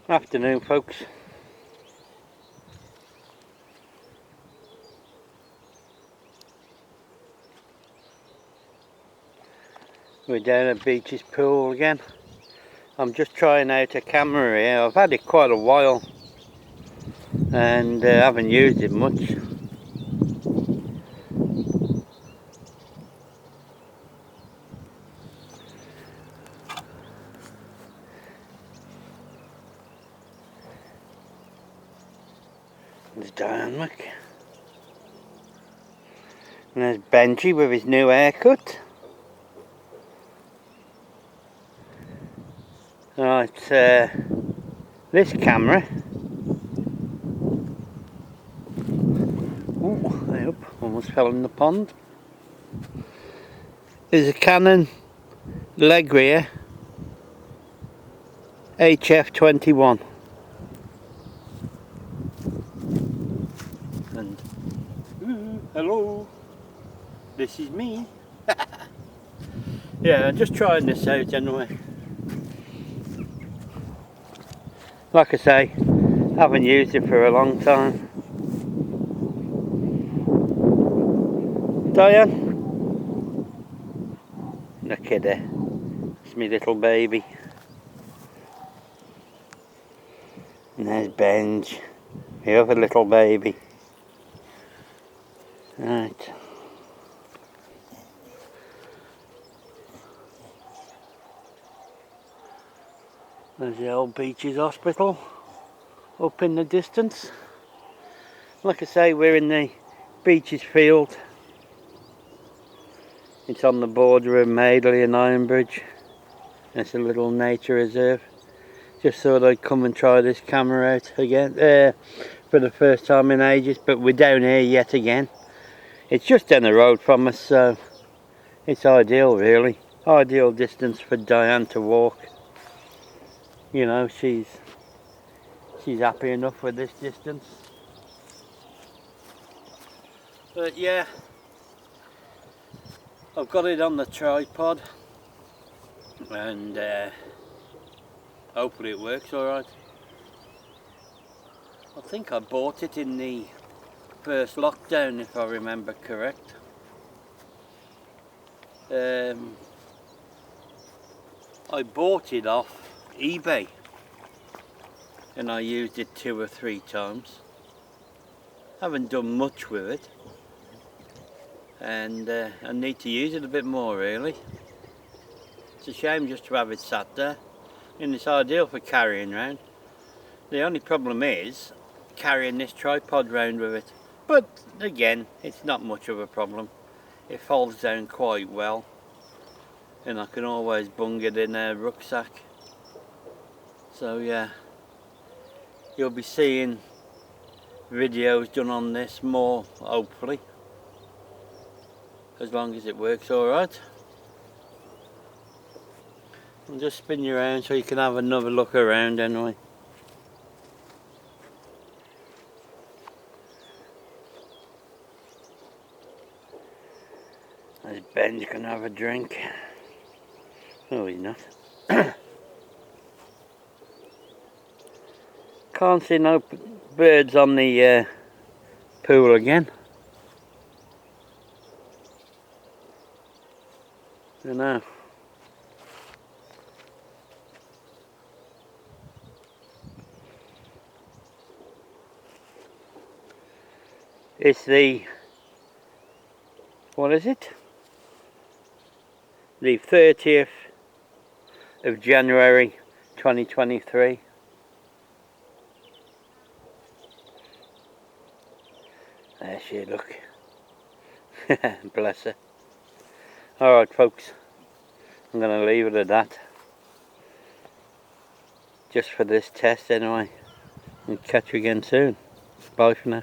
Afternoon, folks. We're down at Beach's pool again. I'm just trying out a camera here. I've had it quite a while and haven't used it much. There's Diane. And there's Benji with his new haircut. Right, this camera. Oh, I hope almost fell in the pond. Is a Canon Legria HF21. And hello, this is me. Yeah, I'm just trying this out anyway. Like I say, haven't used it for a long time. Diane? Look at her. It's my little baby. And there's Benj, the other little baby. Right. There's the old Beaches Hospital up in the distance. Like I say, we're in the Beaches field. It's on the border of Madeley and Ironbridge. It's a little nature reserve. Just thought I'd come and try this camera out again for the first time in ages, but we're down here yet again. It's just down the road from us, so it's ideal really. Ideal distance for Diane to walk. You know, she's happy enough with this distance. But yeah, I've got it on the tripod and hopefully it works alright. I think I bought it in the first lockdown, if I remember correct. I bought it off eBay and I used it 2 or 3 times. Haven't done much with it, and I need to use it a bit more really. It's a shame just to have it sat there, and it's ideal for carrying around. The only problem is carrying this tripod round with it, but again it's not much of a problem. It folds down quite well and I can always bung it in a rucksack. So yeah, you'll be seeing videos done on this more, hopefully, as long as it works alright. I'll just spin you around so you can have another look around anyway. There's Ben, you can have a drink. Oh, he's not. Can't see no birds on the pool again. I don't know. It's the, what is it? The 30th of January 2023. There she is, look. Bless her. Alright folks, I'm going to leave it at that. Just for this test anyway. I'll catch you again soon. Bye for now.